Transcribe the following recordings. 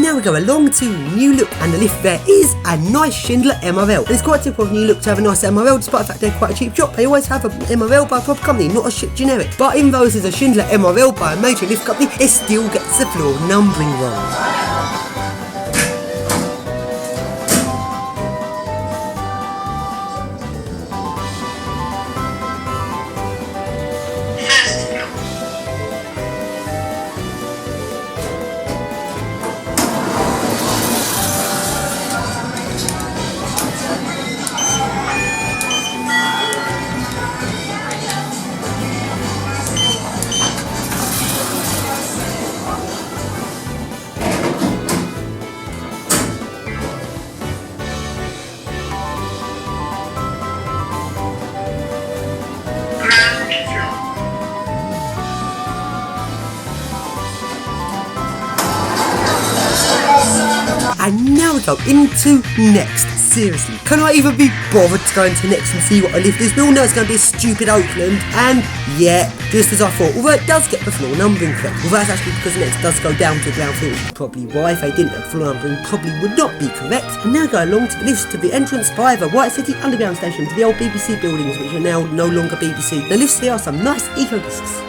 now we go along to New Look, and the lift there is a nice Schindler MRL. And it's quite typical of New Look to have a nice MRL, despite the fact they're quite a cheap shop. They always have an MRL by a proper company, not a shit generic. But even though this is a Schindler MRL by a major lift company, it still gets the floor numbering wrong. And now we go into next. Seriously, can I even be bothered to go into next and see what a lift is? We all know it's going to be a stupid Oakland, and yeah, just as I thought, although it does get the floor numbering correct. Although that's actually because next does go down to the ground floor, which is probably why. If they didn't, the floor numbering probably would not be correct. And now go along to the lifts to the entrance via the White City Underground Station to the old BBC buildings, which are now no longer BBC. The lifts here are some nice eco discs.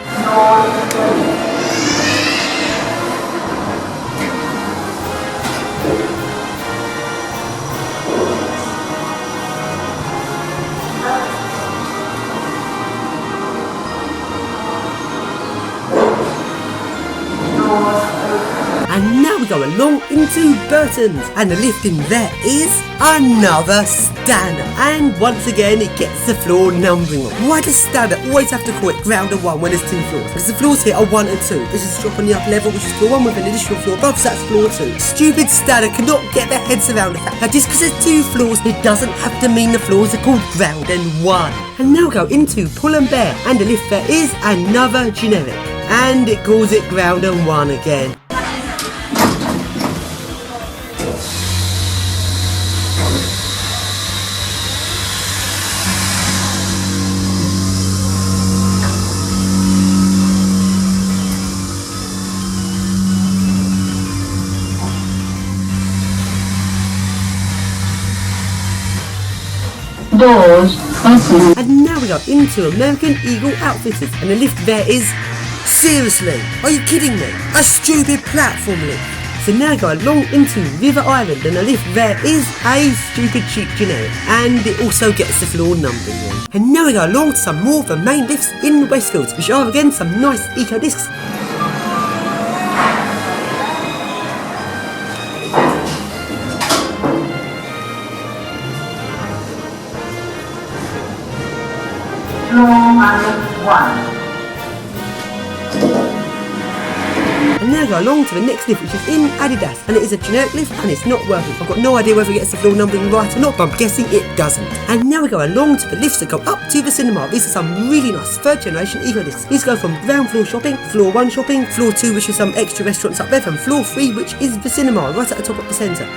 And now we go along into Burton's, and the lift in there is another Standard. And once again, it gets the floor numbering wrong. Why does Standard always have to call it ground and 1 when there's 2 floors? Because the floors here are 1 and 2. This is a shop on the upper level, which is floor 1 with an additional floor above, so that's floor 2. Stupid Standard cannot get their heads around the fact that just because there's 2 floors, it doesn't have to mean the floors are called ground and 1. And now go into Pull and Bear, and the lift there is another generic, and it calls it ground and 1 again. Doors open. And now we go into American Eagle Outfitters, and the lift there is, seriously, are you kidding me? A stupid platform lift. So now go along into River Island, and the lift there is a stupid cheap generic, and it also gets the floor numbering wrong. And now we go along to some more of the main lifts in Westfields, which are again some nice eco discs. And now go along to the next lift, which is in Adidas, and it is a generic lift and it's not working. I've got no idea whether it gets the floor numbering right or not, but I'm guessing it doesn't. And now we go along to the lifts that go up to the cinema. These are some really nice 3rd generation eco discs. These go from ground floor shopping, floor 1 shopping, floor 2 which is some extra restaurants up there, and floor 3 which is the cinema right at the top of the centre.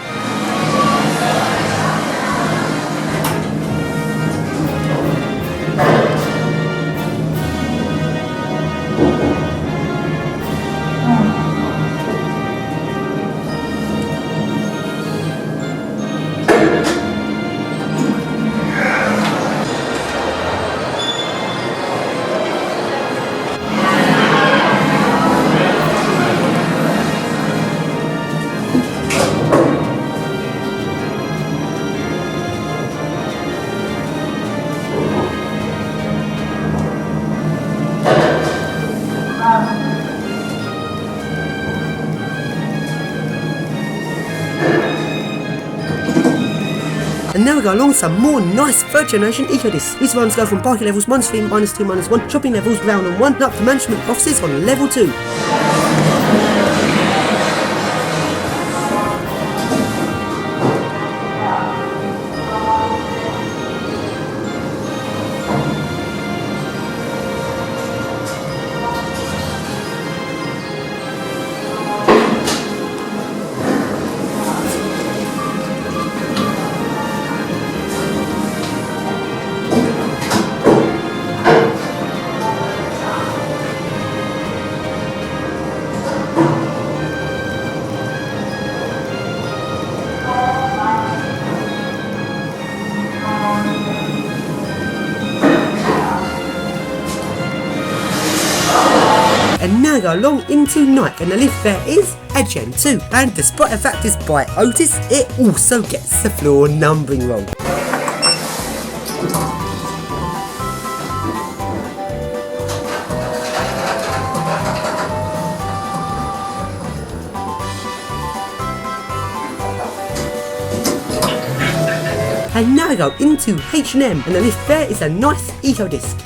And now we go along some more nice 3rd generation eco discs. These ones go from parking levels -3, -2, -1, shopping levels ground and 1, and up to management offices on level 2. now I go along into Nike, and the lift there is a Gen 2. And despite the fact it's by Otis, it also gets the floor numbering wrong. And now I go into H&M, and the lift there is a nice Eco Disc.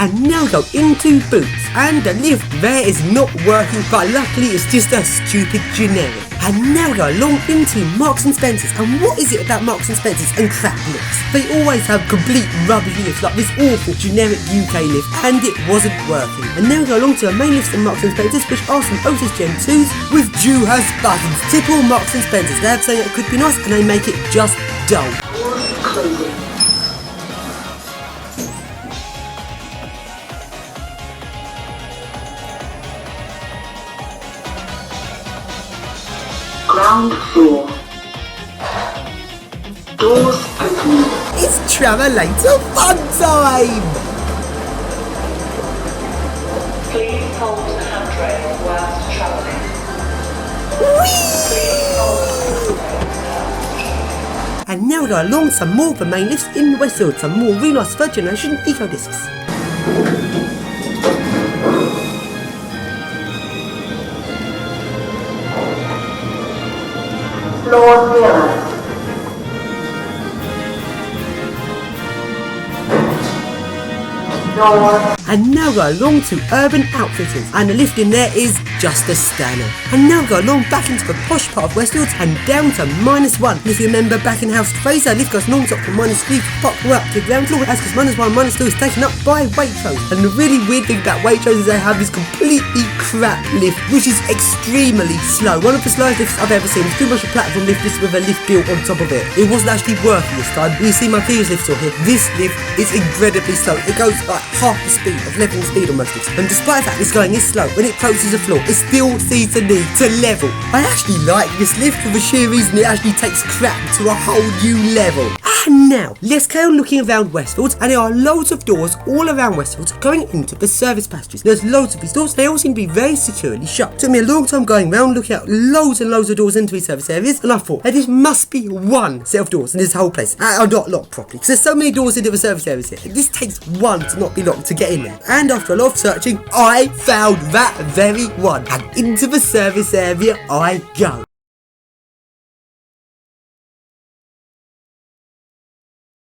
And now go into Boots, and the lift there is not working, but luckily it's just a stupid generic. And now go along into Marks and Spencer's, and what is it about Marks and Spencer's and crap lifts? They always have complete rubbish lifts like this awful generic UK lift, and it wasn't working. And now go along to the main lifts in Marks and Spencer's, which are some Otis Gen 2s with Dewhurst buttons. Typical Marks and Spencer's, they have something that could be nice and they make it just dull. Ground floor. Doors open. It's Travelator fun time! Please hold the handrail whilst travelling. And now we go along some more of the main lifts in Westfield, some more really nice third generation Eco Discs. Floor 0. And now go along to Urban Outfitters, and the lift in there is just a stunner. And now go along back into the posh part of Westfields and down to -1. And if you remember back in House Fraser, lift goes non-stop from -3 pop up to ground floor, as because -1, -2 is taken up by Waitrose. And the really weird thing about Waitrose is they have this completely crap lift, which is extremely slow. One of the slowest lifts I've ever seen. It's pretty much a platform lift just with a lift built on top of it. It wasn't actually working this time. You see my previous lift here. This lift is incredibly slow. It goes like half the speed of leveling speed on most lifts. And despite the fact it's going this slow, when it approaches the floor, it still sees the need to level. I actually like this lift for the sheer reason it actually takes crap to a whole new level. And now, let's carry on looking around Westfields, and there are loads of doors all around Westfields going into the service passages. There's loads of these doors, they all seem to be very securely shut. It took me a long time going around looking at loads and loads of doors into these service areas, and I thought, this must be one set of doors in this whole place. Are not locked properly, because there's so many doors into the service areas here. This takes one to not be locked to get in there. And after a lot of searching, I found that very one, and into the service area I go.